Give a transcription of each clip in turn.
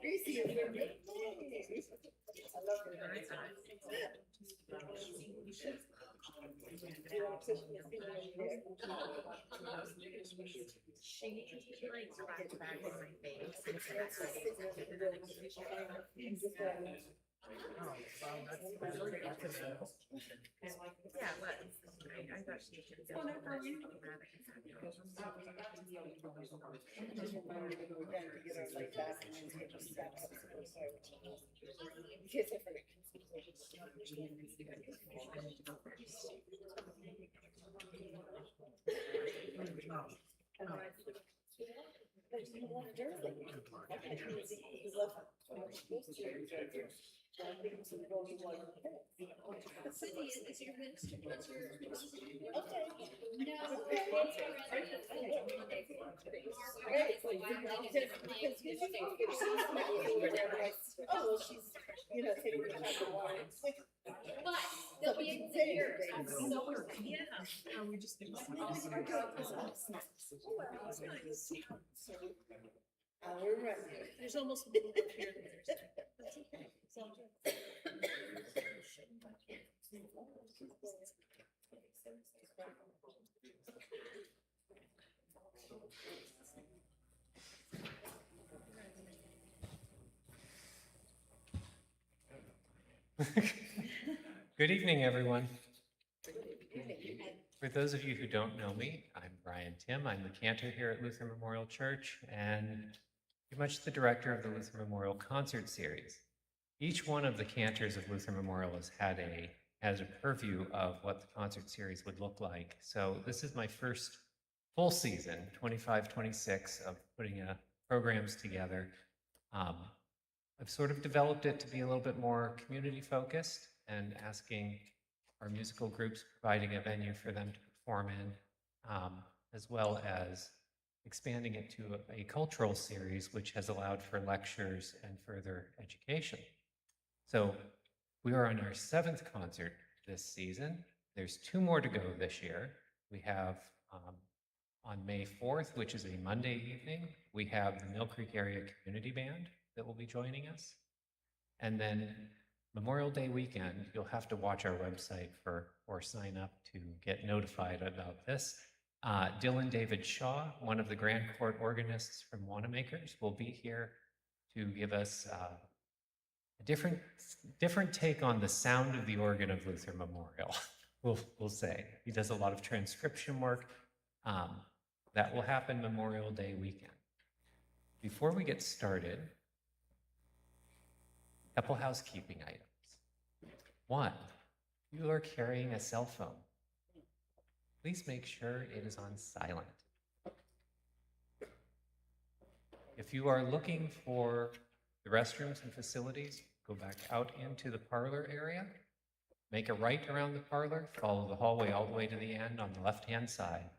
Greasy is your name. I love her. Do you want to push this thing over there? She likes to back back in my face. Yeah, what? I thought she should go. Just remember to go down to get our light back and then take a step up. Because I forget. But you want a jersey. Cindy, is your minister? What's your? Okay. No. Oh, well, she's, you know, taking the time to water. But they'll be there. So, yeah. We just think All right. there's almost a little bit here. That's okay. Good evening, everyone. For those of you who don't know me, I'm Brian Tim. I'm the cantor here at Luther Memorial Church and pretty much the director of the Luther Memorial Concert Series. Each one of the cantors of Luther Memorial has a purview of what the concert series would look like. So this is my first full season, 25-26, of putting programs together. I've sort of developed it to be a little bit more community focused and asking our musical groups, providing a venue for them to perform in, as well as expanding it to a cultural series, which has allowed for lectures and further education. So we are on our 7th concert this season. There's 2 more to go this year. We have on May 4th, which is a Monday evening, we have the Mill Creek Area Community Band that will be joining us. And then Memorial Day weekend, you'll have to watch our website or sign up to get notified about this. Dylan David Shaw, one of the Grand Court organists from Wanamaker's, will be here to give us a different take on the sound of the organ of Luther Memorial, we'll say. He does a lot of transcription work. That will happen Memorial Day weekend. Before we get started, a couple housekeeping items. 1, you are carrying a cell phone. Please make sure it is on silent. If you are looking for the restrooms and facilities, go back out into the parlor area, make a right around the parlor, follow the hallway all the way to the end on the left-hand side.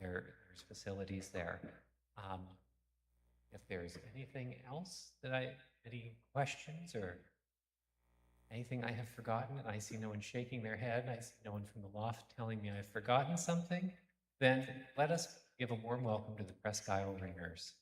There's facilities there. If there's anything else any questions or anything I have forgotten, and I see no one shaking their head, I see no one from the loft telling me I've forgotten something, then let us give a warm welcome to the Presque ringers.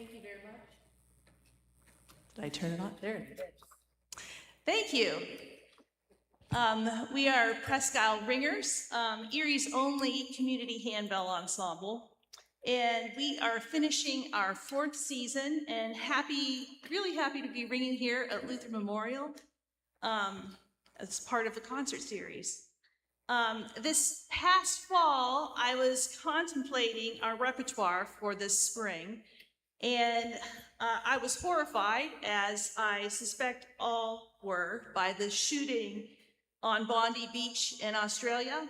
Thank you very much. Did I turn it on? There it is. Thank you. We are Presque Ringers, Erie's only community handbell ensemble. And we are finishing our 4th season and really happy to be ringing here at Lathrop Memorial as part of the concert series. This past fall, I was contemplating our repertoire for this spring, and I was horrified, as I suspect all were, by the shooting on Bondi Beach in Australia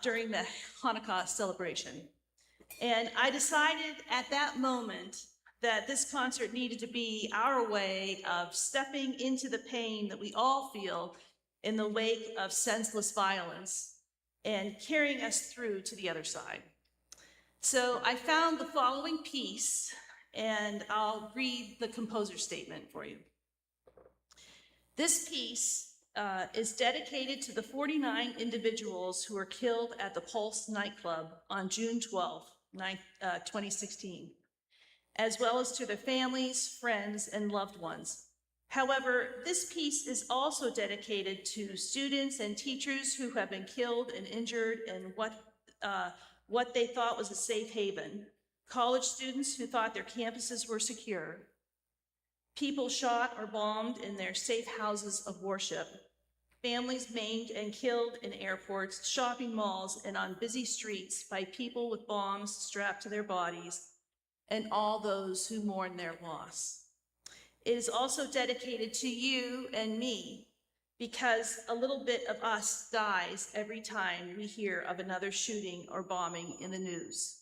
during the Hanukkah celebration. And I decided at that moment that this concert needed to be our way of stepping into the pain that we all feel in the wake of senseless violence and carrying us through to the other side. So I found the following piece, and I'll read the composer's statement for you. This piece is dedicated to the 49 individuals who were killed at the Pulse nightclub on June 12, 2016, as well as to their families, friends, and loved ones. However, this piece is also dedicated to students and teachers who have been killed and injured in what they thought was a safe haven, college students who thought their campuses were secure, people shot or bombed in their safe houses of worship, families maimed and killed in airports, shopping malls, and on busy streets by people with bombs strapped to their bodies, and all those who mourn their loss. It is also dedicated to you and me, because a little bit of us dies every time we hear of another shooting or bombing in the news.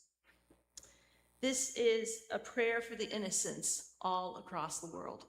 This is a prayer for the innocents all across the world.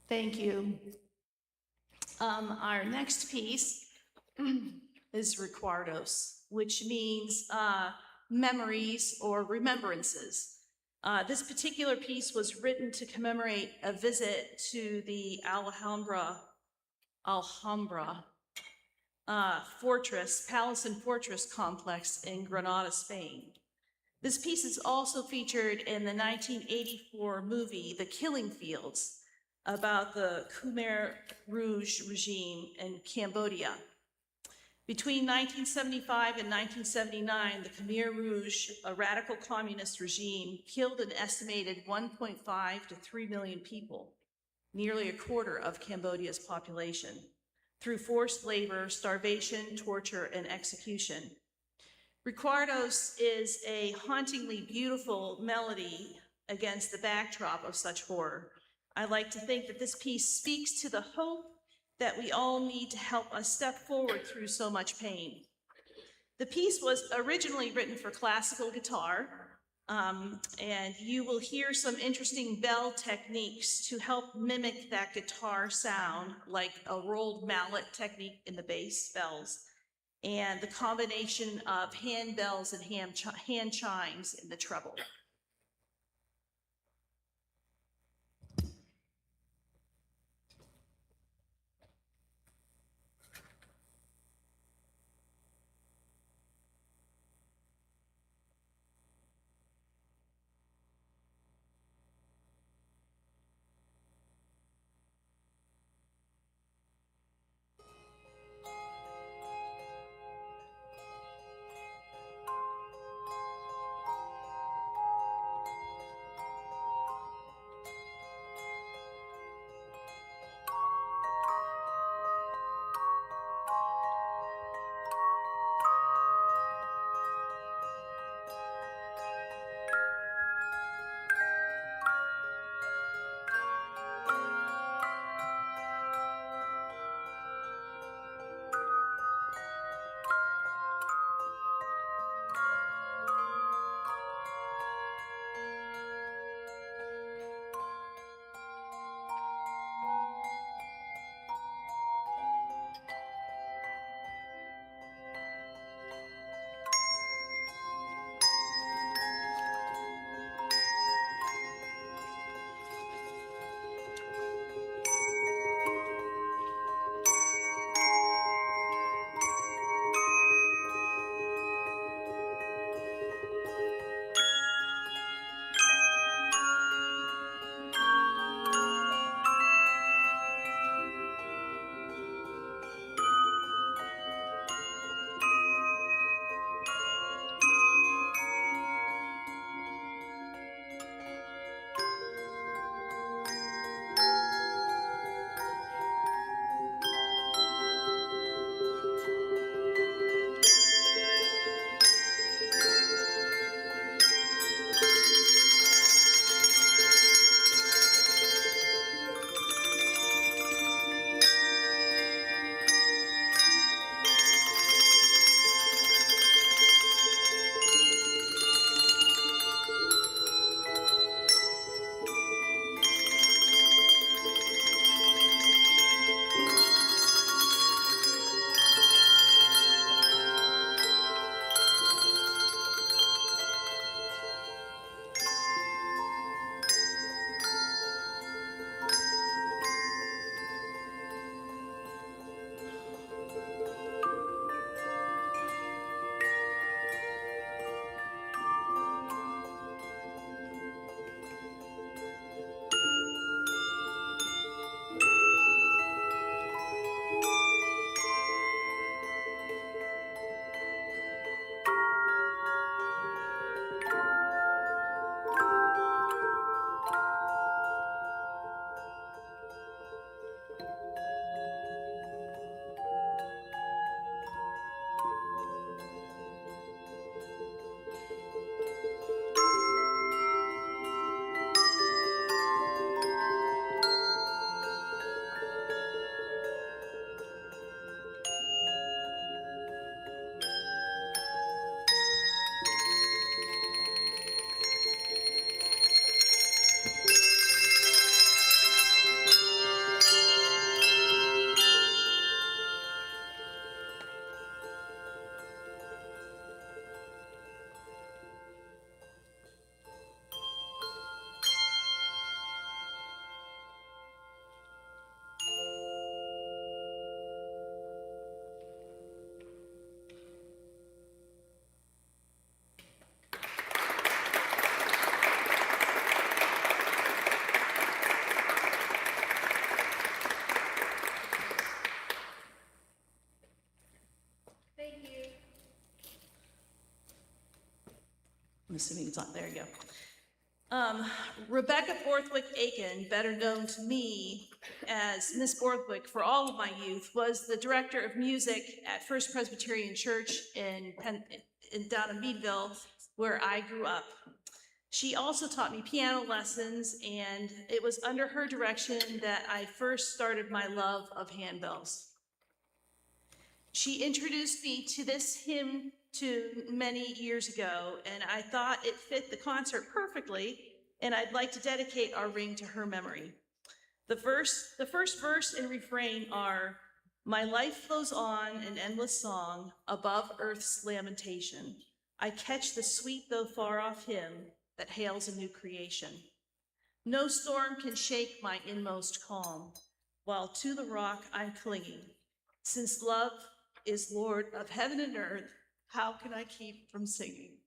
Thank you. Our next piece is recuerdos, which means memories or remembrances. This particular piece was written to commemorate a visit to the Alhambra Fortress, Palace and Fortress complex in Granada, Spain. This piece is also featured in the 1984 movie, The Killing Fields, about the Khmer Rouge regime in Cambodia. Between 1975 and 1979, the Khmer Rouge, a radical communist regime, killed an estimated 1.5 to 3 million people, nearly a quarter of Cambodia's population, through forced labor, starvation, torture, and execution. Recuerdos is a hauntingly beautiful melody against the backdrop of such horror. I like to think that this piece speaks to the hope that we all need to help us step forward through so much pain. The piece was originally written for classical guitar, and you will hear some interesting bell techniques to help mimic that guitar sound, like a rolled mallet technique in the bass bells, and the combination of hand bells and hand chimes in the treble. I'm assuming it's on, there you go. Rebecca Borthwick Aiken, better known to me as Miss Borthwick for all of my youth, was the director of music at First Presbyterian Church down in Meadville, where I grew up. She also taught me piano lessons, and it was under her direction that I first started my love of handbells. She introduced me to this hymn many years ago, and I thought it fit the concert perfectly, and I'd like to dedicate our ring to her memory. The first verse and refrain are, "My life flows on an endless song above earth's lamentation. I catch the sweet though far off hymn that hails a new creation. No storm can shake my inmost calm, while to the rock I'm clinging. Since love is Lord of heaven and earth, how can I keep from singing?"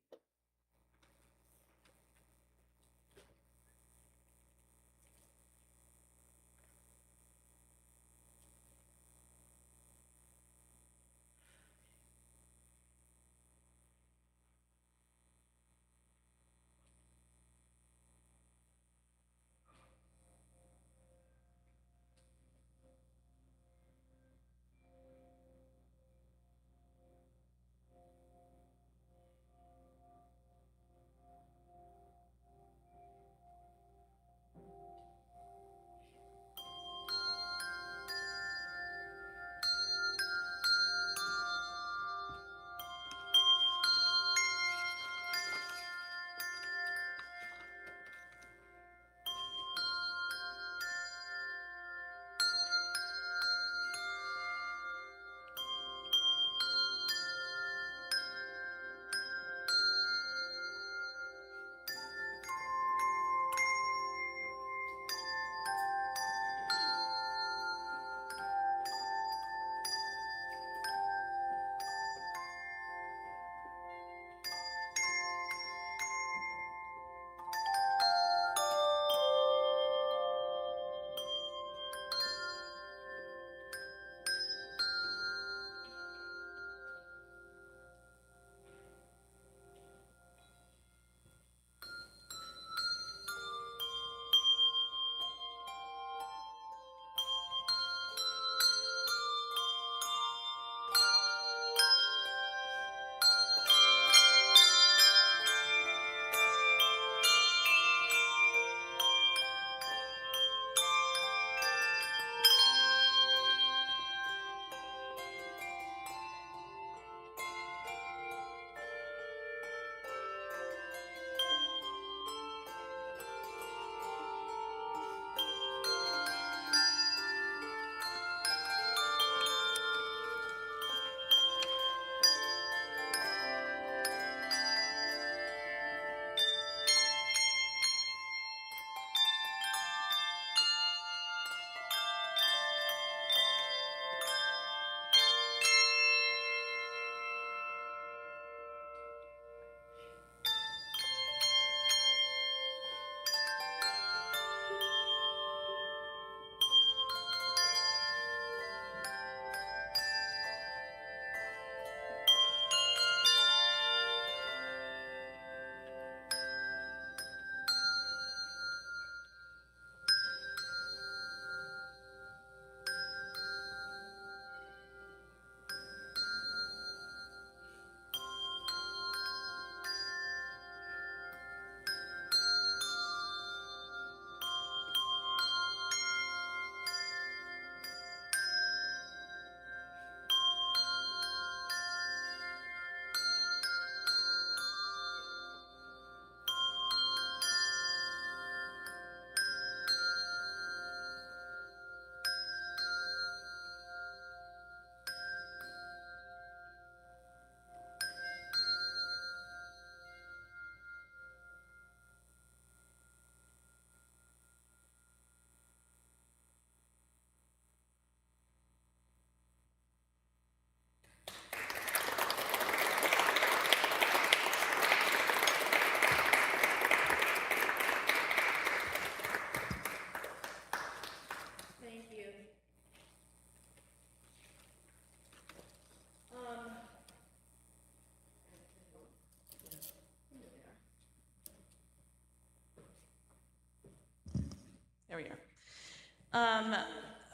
There we are.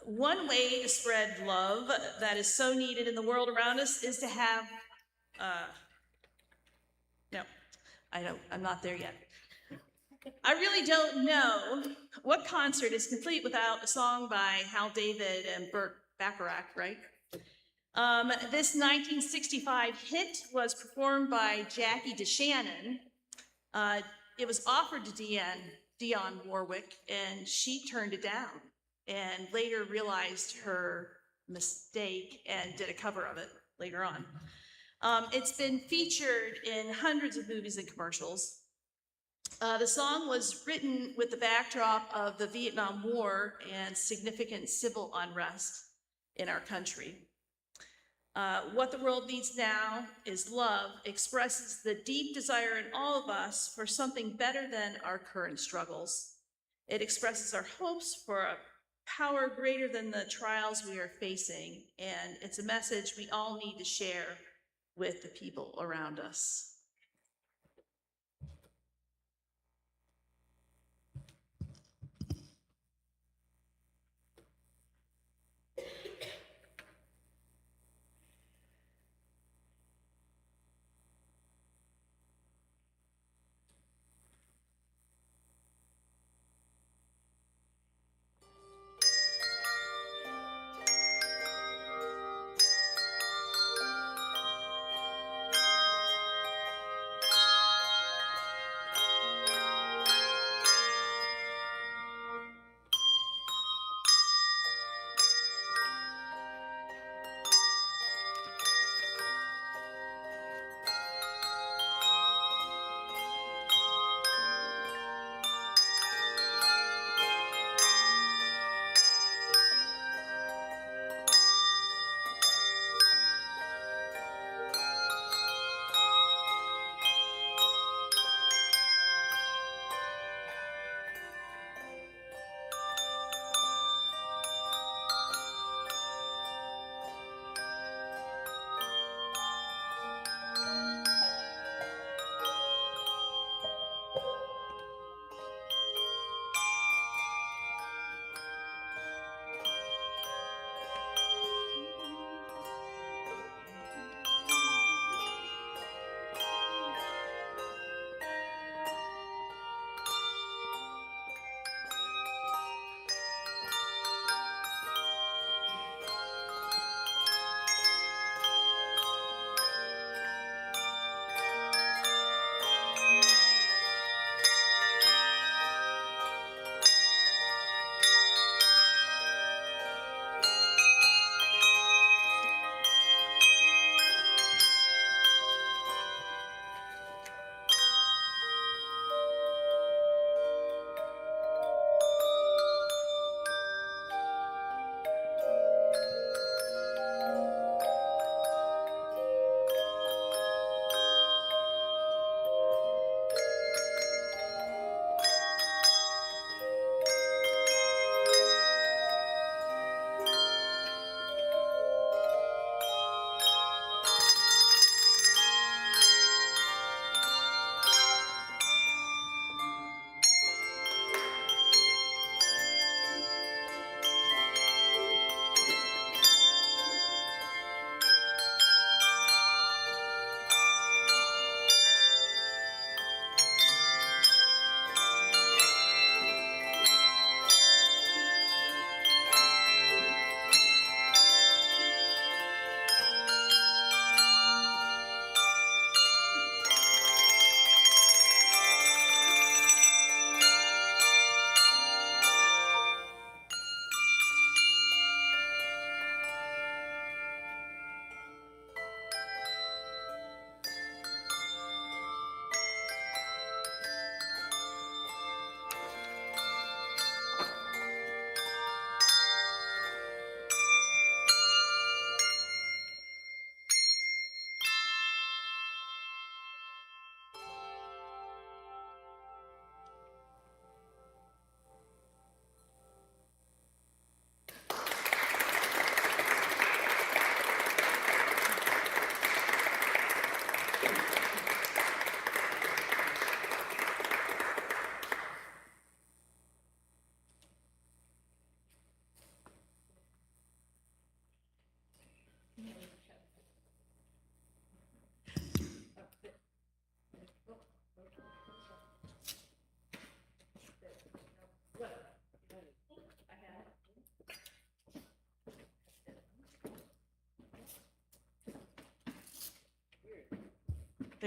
One way to spread love that is so needed in the world around us is to have, no, I'm not there yet. I really don't know what concert is complete without a song by Hal David and Burt Bacharach, right? This 1965 hit was performed by Jackie DeShannon. It was offered to Dionne Warwick, and she turned it down and later realized her mistake and did a cover of it later on. It's been featured in hundreds of movies and commercials. The song was written with the backdrop of the Vietnam War and significant civil unrest in our country. What the world needs now is love, expresses the deep desire in all of us for something better than our current struggles. It expresses our hopes for a power greater than the trials we are facing, and it's a message we all need to share with the people around us.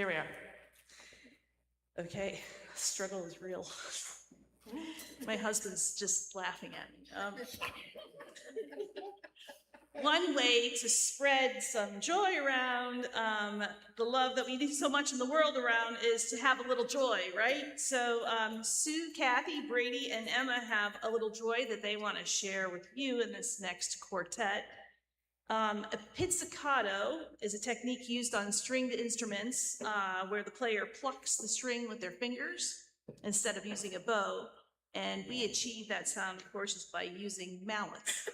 There we are. Okay, struggle is real. My husband's just laughing at me. One way to spread some joy around the love that we need so much in the world around is to have a little joy, right? So Sue, Kathy, Brady, and Emma have a little joy that they want to share with you in this next quartet. A pizzicato is a technique used on stringed instruments where the player plucks the string with their fingers instead of using a bow. And we achieve that sound, of course, is by using mallets.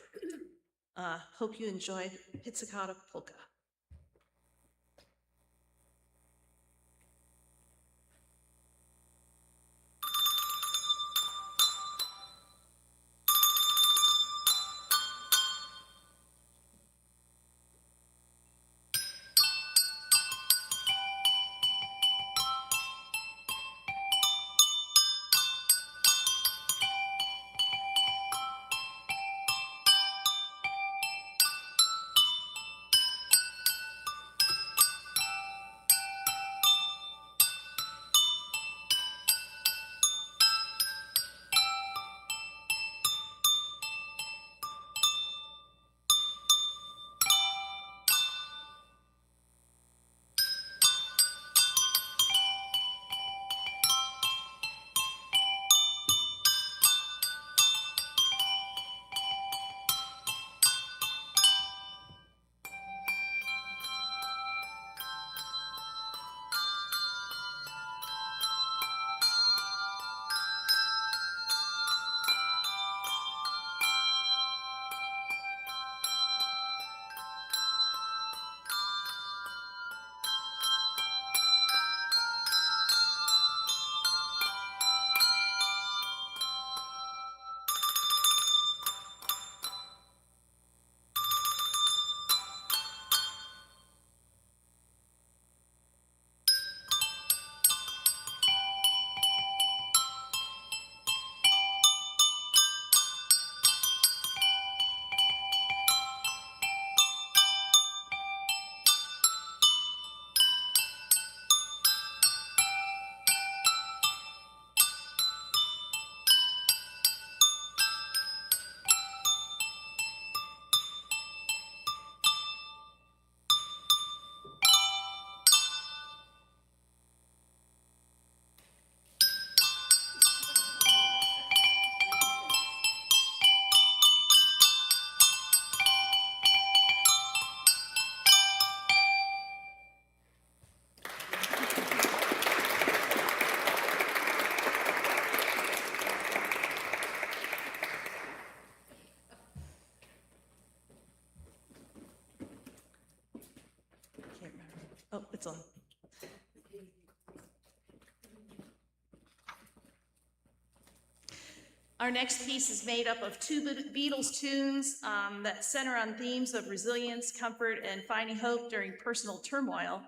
Hope you enjoy Pizzicato Polka. Oh, it's on. Our next piece is made up of two Beatles tunes that center on themes of resilience, comfort, and finding hope during personal turmoil.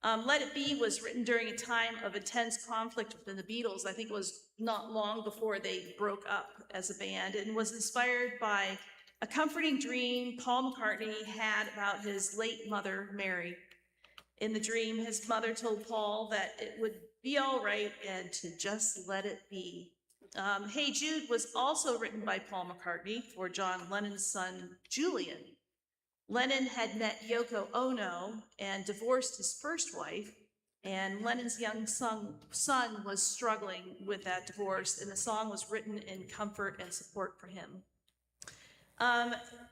Let It Be was written during a time of intense conflict within the Beatles. I think it was not long before they broke up as a band, and was inspired by a comforting dream Paul McCartney had about his late mother, Mary. In the dream, his mother told Paul that it would be all right and to just let it be. Hey Jude was also written by Paul McCartney for John Lennon's son, Julian. Lennon had met Yoko Ono and divorced his first wife, and Lennon's young son was struggling with that divorce, and the song was written in comfort and support for him.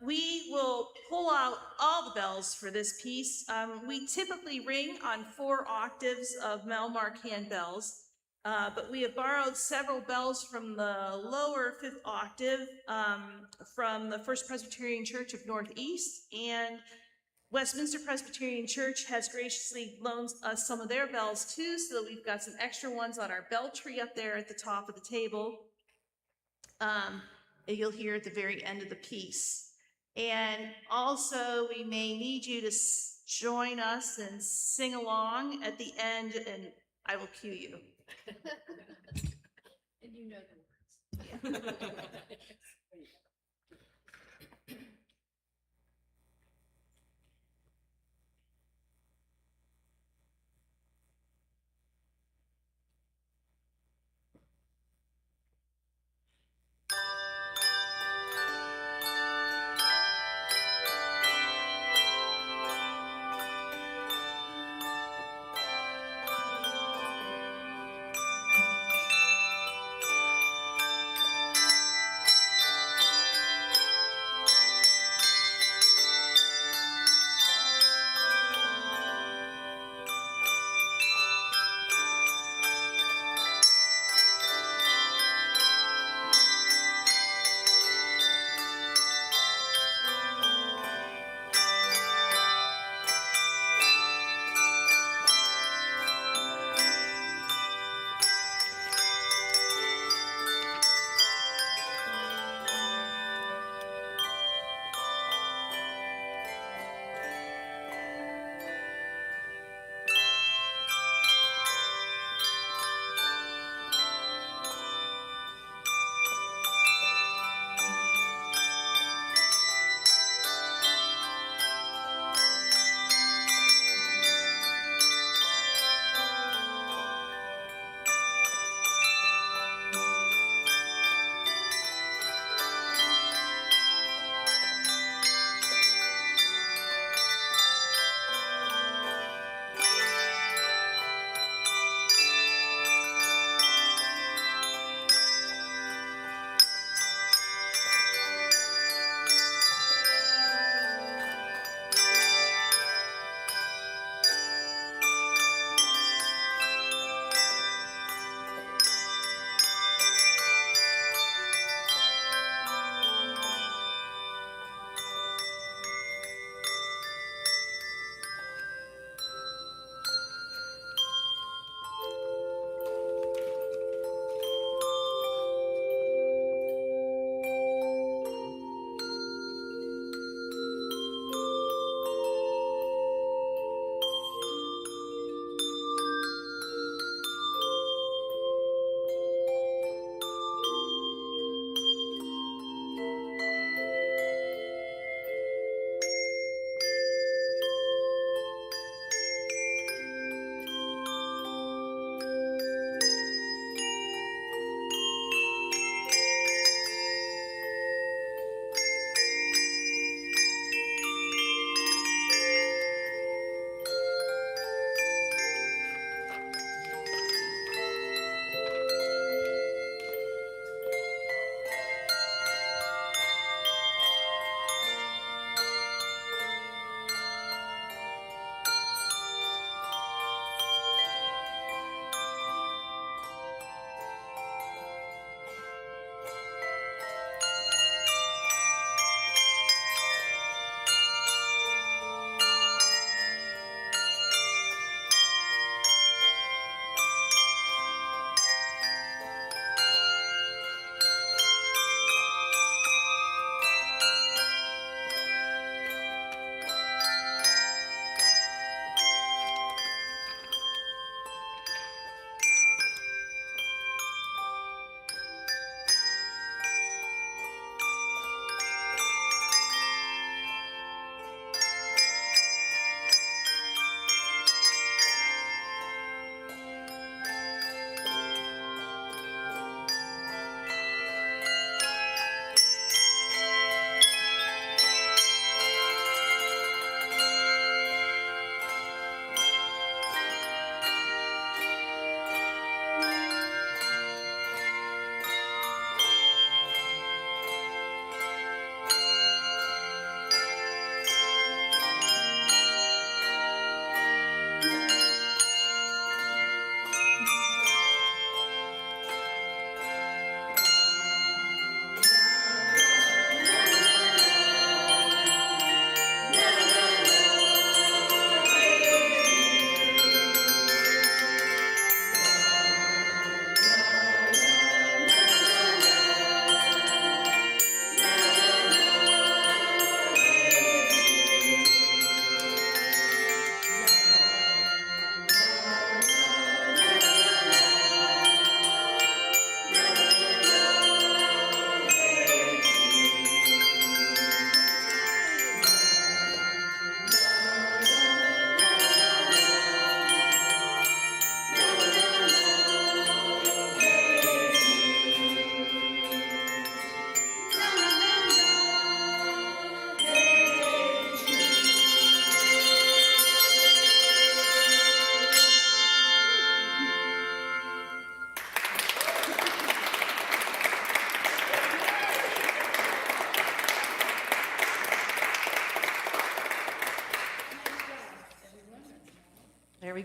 We will pull out all the bells for this piece. We typically ring on 4 octaves of Melmark hand bells, but we have borrowed several bells from the lower 5th octave from the First Presbyterian Church of Northeast, and Westminster Presbyterian Church has graciously loaned us some of their bells too, so that we've got some extra ones on our bell tree up there at the top of the table. You'll hear at the very end of the piece. And also, we may need you to join us and sing along at the end, and I will cue you. And you know the words.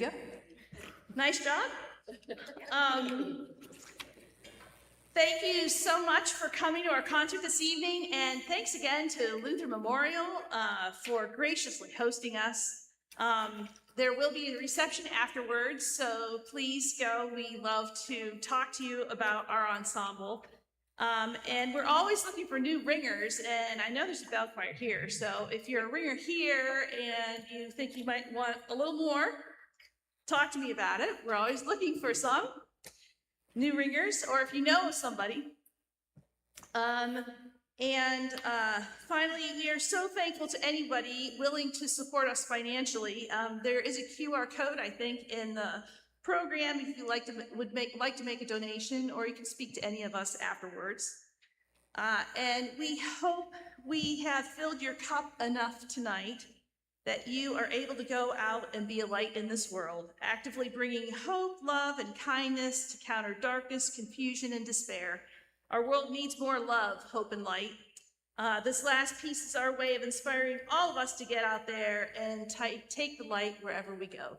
go. Nice job. Thank you so much for coming to our concert this evening, and thanks again to Luther Memorial for graciously hosting us. There will be a reception afterwards, so please go. We love to talk to you about our ensemble. And we're always looking for new ringers, and I know there's a bell choir here, so if you're a ringer here and you think you might want a little more, talk to me about it. We're always looking for some new ringers, or if you know of somebody. Finally, we are so thankful to anybody willing to support us financially. There is a QR code, I think, in the program if you like to make a donation, or you can speak to any of us afterwards. And we hope we have filled your cup enough tonight that you are able to go out and be a light in this world, actively bringing hope, love, and kindness to counter darkness, confusion, and despair. Our world needs more love, hope, and light. This last piece is our way of inspiring all of us to get out there and take the light wherever we go.